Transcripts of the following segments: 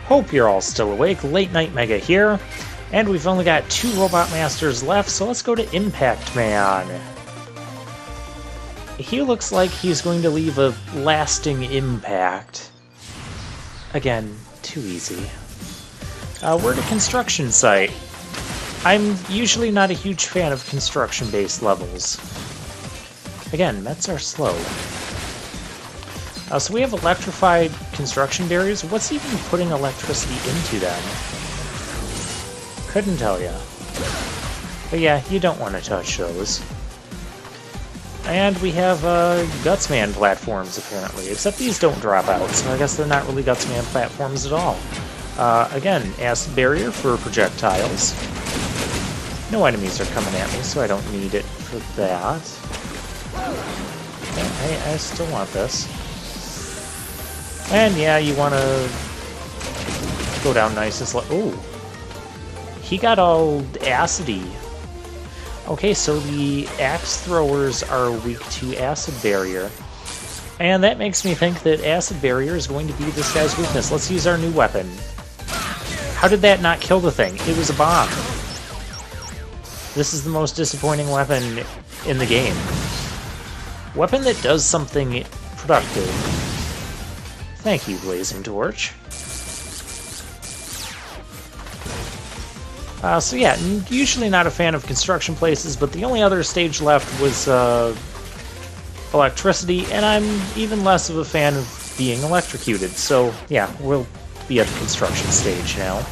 Hope you're all still awake. Late Night Mega here. And we've only got 2 Robot Masters left, so let's go to Impact Man. He looks like he's going to leave a lasting impact. Again, too easy. We're at a construction site. I'm usually not a huge fan of construction-based levels. Again, Mets are slow. So we have electrified construction barriers. What's even putting electricity into them? Couldn't tell ya. But yeah, you don't want to touch those. And we have Gutsman platforms, apparently. Except these don't drop out, so I guess they're not really Gutsman platforms at all. Again, acid barrier for projectiles. No enemies are coming at me, so I don't need it for that. I still want this. And yeah, you want to go down nice and slow. Oh! He got all acidy. Okay, so the axe throwers are weak to acid barrier. And that makes me think that acid barrier is going to be this guy's weakness. Let's use our new weapon. How did that not kill the thing? It was a bomb. This is the most disappointing weapon in the game. Weapon that does something productive. Thank you, Blazing Torch. So yeah, usually not a fan of construction places, but the only other stage left was electricity, and I'm even less of a fan of being electrocuted, so yeah, we'll be at the construction stage now.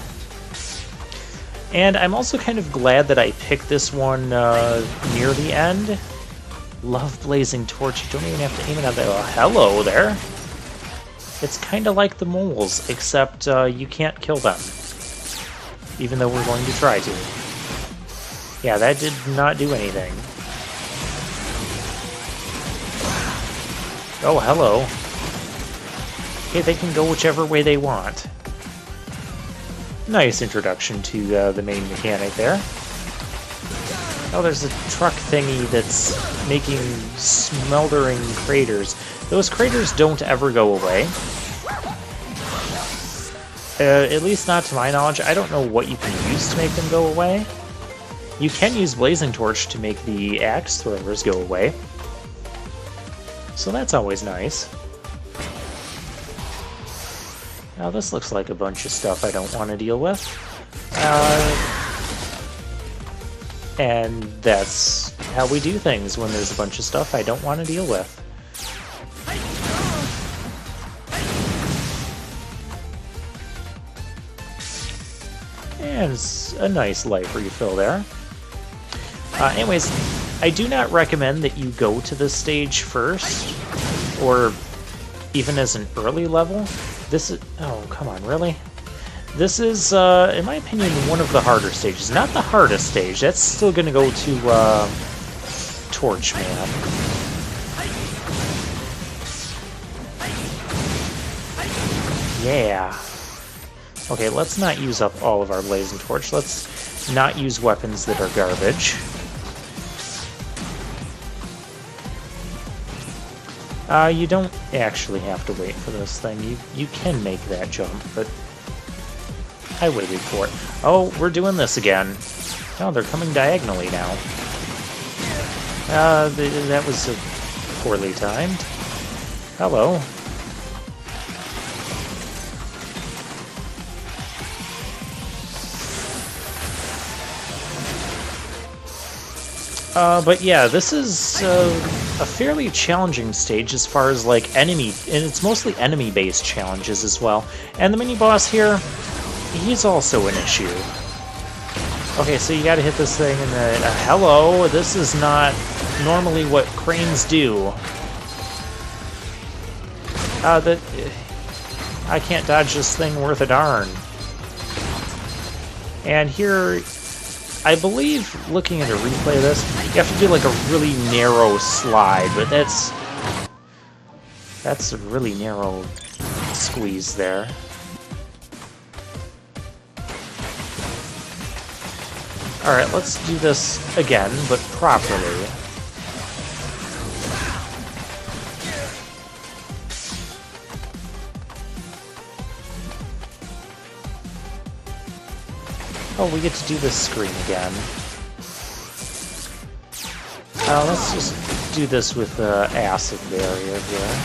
And I'm also kind of glad that I picked this one near the end. Love Blazing Torch, you don't even have to aim it at that. Oh, hello there! It's kind of like the moles, except you can't kill them. Even though we're going to try to. Yeah, that did not do anything. Oh, hello. Okay, they can go whichever way they want. Nice introduction to the main mechanic there. Oh, there's a truck thingy that's making smoldering craters. Those craters don't ever go away. At least not to my knowledge. I don't know what you can use to make them go away. You can use Blazing Torch to make the axe throwers go away. So that's always nice. Now this looks like a bunch of stuff I don't want to deal with. And that's how we do things when there's a bunch of stuff I don't want to deal with. And it's a nice life refill there. Anyways, I do not recommend that you go to this stage first, or even as an early level. This is... oh, come on, really? This is, in my opinion, one of the harder stages. Not the hardest stage, that's still gonna go to, Torchman. Yeah. Okay, let's not use up all of our Blazing Torch. Let's not use weapons that are garbage. You don't actually have to wait for this thing. You can make that jump, but I waited for it. Oh, we're doing this again. Oh, they're coming diagonally now. That was poorly timed. Hello. But yeah, this is a fairly challenging stage as far as like enemy, and it's mostly enemy-based challenges as well. And the mini-boss here, he's also an issue. Okay, so you gotta hit this thing in the... hello, this is not normally what cranes do. I can't dodge this thing worth a darn. And here... I believe, looking at a replay of this, you have to do like a really narrow slide, but that's a really narrow squeeze there. Alright, let's do this again, but properly. Oh, we get to do this screen again. Let's just do this with acid barrier here.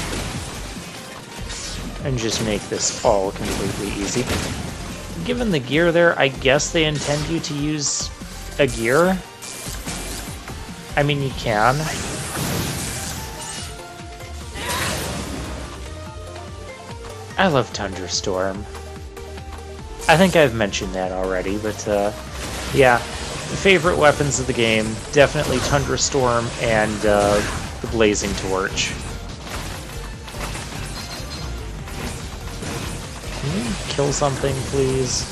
And just make this all completely easy. Given the gear there, I guess they intend you to use a gear. I mean, you can. I love Tundra Storm. I think I've mentioned that already, but yeah, favorite weapons of the game, definitely Tundra Storm and the Blazing Torch. Can you kill something, please?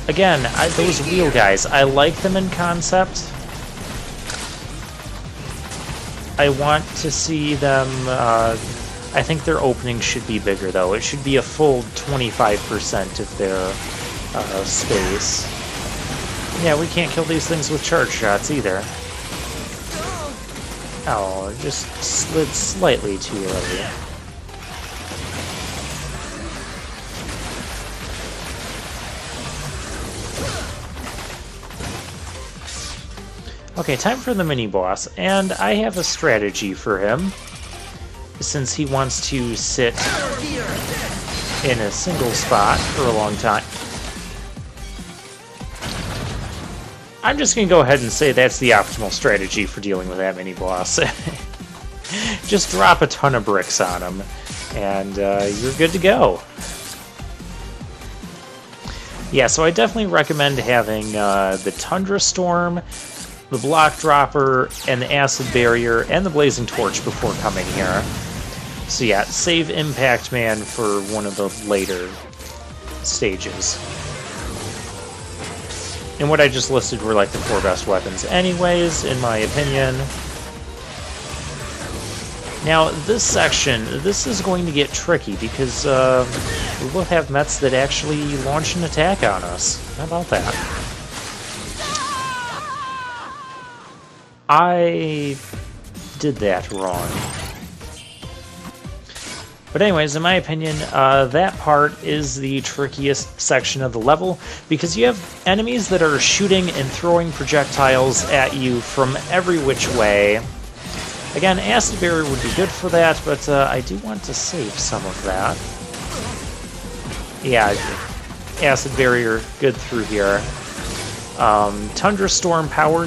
Again, those wheel guys, I like them in concept. I want to see them, I think their opening should be bigger though. It should be a full 25% of their space. Yeah, we can't kill these things with charge shots either. Oh, just slid slightly too early. Okay, time for the mini-boss, and I have a strategy for him, since he wants to sit in a single spot for a long time. I'm just going to go ahead and say that's the optimal strategy for dealing with that mini-boss. Just drop a ton of bricks on him, and you're good to go. Yeah, so I definitely recommend having the Tundra Storm, the Block Dropper, and the Acid Barrier, and the Blazing Torch before coming here. So yeah, save Impact Man for one of the later stages. And what I just listed were like the 4 best weapons anyways, in my opinion. Now, this section, this is going to get tricky because we will have Mets that actually launch an attack on us. How about that? I did that wrong. But anyways, in my opinion, that part is the trickiest section of the level, because you have enemies that are shooting and throwing projectiles at you from every which way. Again, Acid Barrier would be good for that, but I do want to save some of that. Yeah, Acid Barrier, good through here. Tundra Storm Power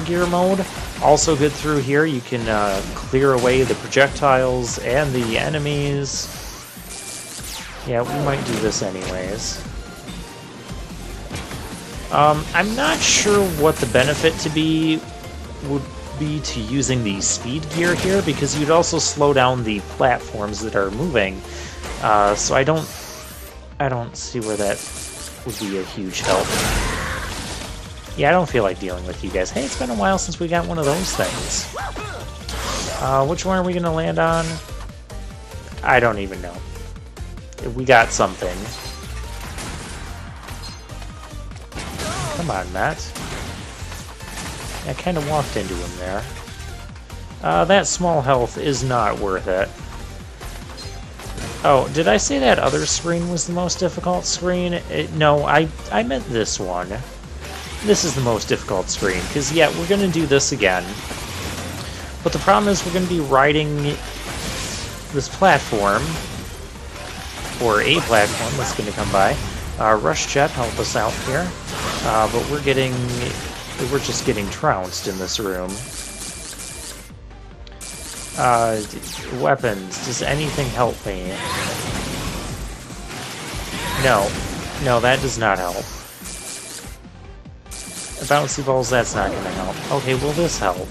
Gear mode, also good through here. You can clear away the projectiles and the enemies. Yeah, we might do this anyways. I'm not sure what the benefit would be to using the speed gear here, because you'd also slow down the platforms that are moving. So I don't see where that would be a huge help. Yeah, I don't feel like dealing with you guys. Hey, it's been a while since we got one of those things. Which one are we going to land on? I don't even know. We got something. Come on, Matt. I kind of walked into him there. That small health is not worth it. Oh, did I say that other screen was the most difficult screen? No, I meant this one. This is the most difficult screen, because, yeah, we're going to do this again. But the problem is we're going to be riding this platform, or a platform that's going to come by. Rush Jet, help us out here. But we're just getting trounced in this room. Weapons, does anything help me? No, that does not help. Bouncy balls, that's not going to help. Okay, will this help?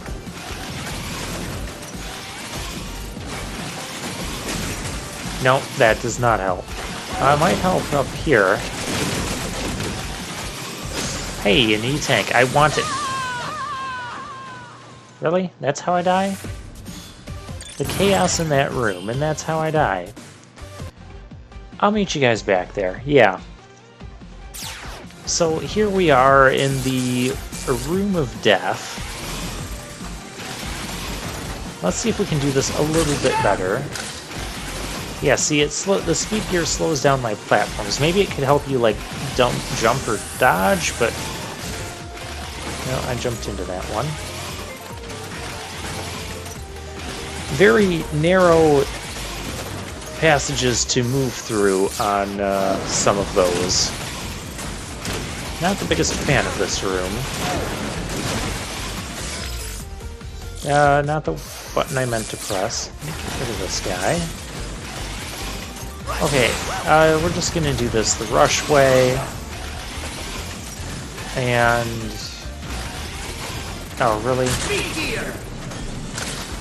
No, that does not help. Might help up here. Hey, an E-Tank, I want it. Really? That's how I die? The chaos in that room, and that's how I die. I'll meet you guys back there, yeah. So here we are in the Room of Death. Let's see if we can do this a little bit better. Yeah, see, the speed gear slows down my platforms. Maybe it could help you, like, jump or dodge, but... No, I jumped into that one. Very narrow passages to move through on some of those. Not the biggest fan of this room. Not the button I meant to press. Get rid of this guy. Okay, we're just gonna do this the rush way. And... Oh, really?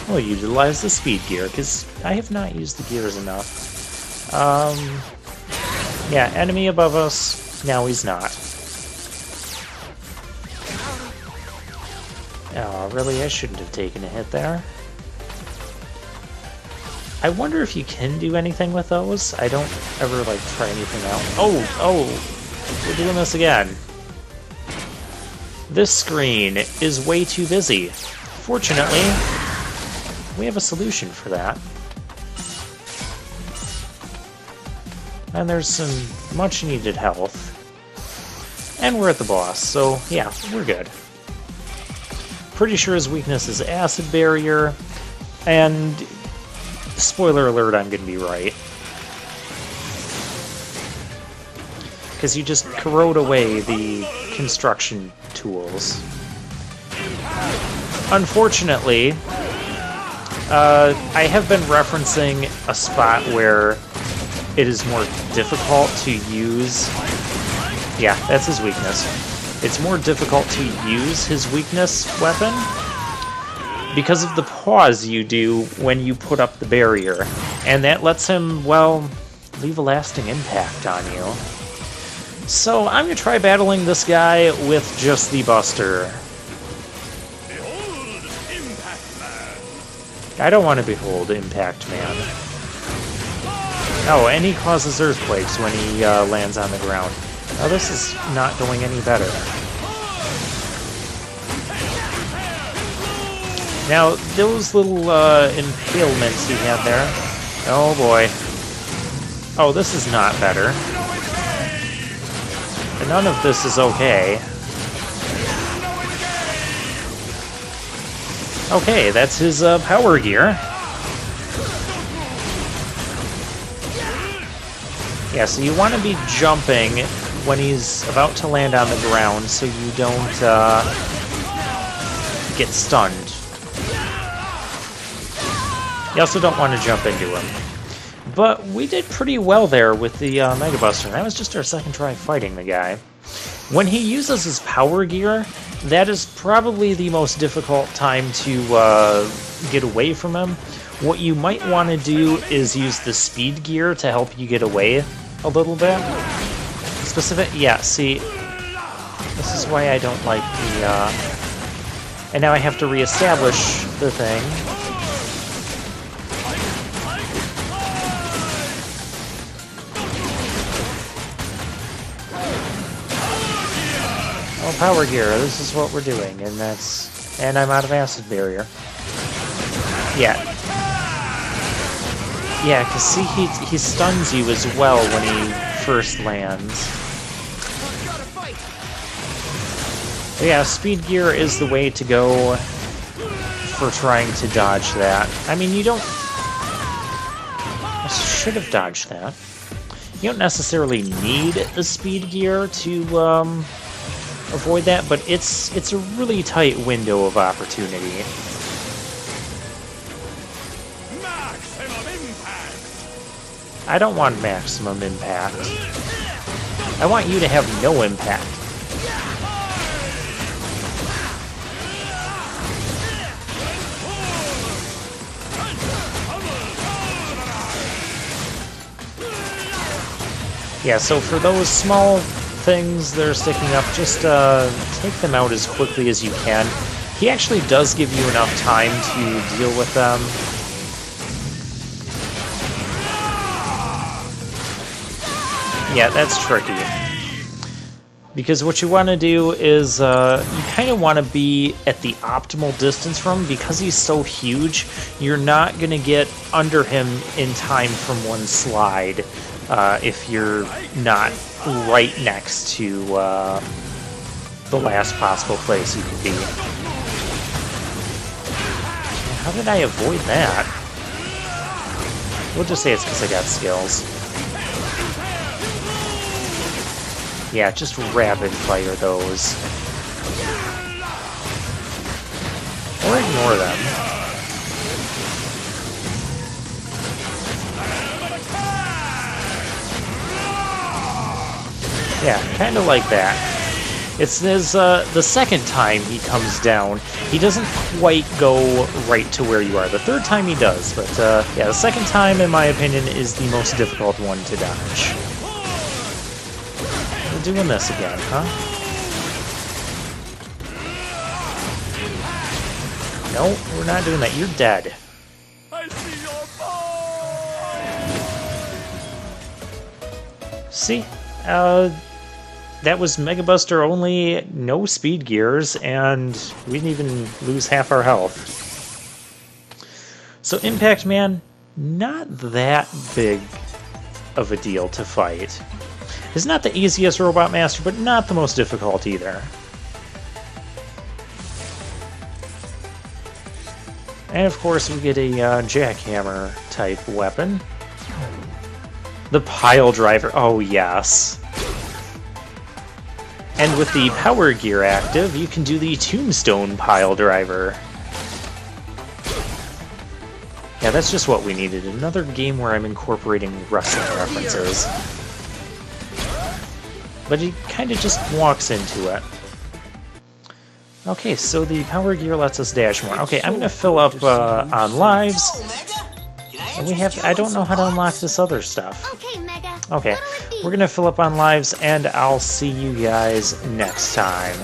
We'll utilize the speed gear, because I have not used the gears enough. Yeah, enemy above us. Now he's not. Oh, really? I shouldn't have taken a hit there. I wonder if you can do anything with those. I don't ever, like, try anything out. Oh! We're doing this again. This screen is way too busy. Fortunately, we have a solution for that. And there's some much-needed health. And we're at the boss, so yeah, we're good. Pretty sure his weakness is Acid Barrier, and spoiler alert, I'm gonna be right. Because you just corrode away the construction tools. Unfortunately, I have been referencing a spot where it is more difficult to use... Yeah, that's his weakness. It's more difficult to use his weakness weapon because of the pause you do when you put up the barrier. And that lets him, well, leave a lasting impact on you. So I'm going to try battling this guy with just the Buster. I don't want to behold Impact Man. Oh, and he causes earthquakes when he lands on the ground. Oh, this is not going any better. Now, those little impalements he had there... Oh boy. Oh, this is not better. And none of this is okay. Okay, that's his power gear. Yeah, so you want to be jumping when he's about to land on the ground so you don't get stunned. You also don't want to jump into him. But we did pretty well there with the Mega Buster. That was just our second try fighting the guy. When he uses his power gear, that is probably the most difficult time to get away from him. What you might want to do is use the speed gear to help you get away a little bit. Yeah, see, this is why I don't like the, and now I have to reestablish the thing. Well, power gear, this is what we're doing, and I'm out of Acid Barrier. Yeah. Yeah, because see, he stuns you as well when he first lands. But yeah, speed gear is the way to go for trying to dodge that. I mean, you don't... I should have dodged that. You don't necessarily need the speed gear to avoid that, but it's a really tight window of opportunity. I don't want maximum impact. I want you to have no impact. Yeah, so for those small things that are sticking up, just take them out as quickly as you can. He actually does give you enough time to deal with them. Yeah, that's tricky. Because what you want to do is you kind of want to be at the optimal distance from him. Because he's so huge, you're not going to get under him in time from one slide if you're not right next to the last possible place you could be. How did I avoid that? We'll just say it's because I got skills. Yeah, just rapid fire those. Or ignore them. Yeah, kind of like that. It's his, the second time he comes down, he doesn't quite go right to where you are. The third time he does, but yeah, the second time, in my opinion, is the most difficult one to dodge. We're doing this again, huh? No, we're not doing that. You're dead. I see your ball. See? That was Mega Buster only, no speed gears, and we didn't even lose half our health. So Impact Man, not that big of a deal to fight. He's not the easiest Robot Master, but not the most difficult either. And of course we get a jackhammer type weapon. The Pile Driver, oh yes. And with the Power Gear active, you can do the Tombstone Pile Driver. Yeah, that's just what we needed. Another game where I'm incorporating wrestling references. But he kind of just walks into it. Okay, so the Power Gear lets us dash more. Okay, I'm going to fill up on lives. And we have... I don't know how to unlock this other stuff. Okay, Mega. Okay, we're going to fill up on lives, and I'll see you guys next time.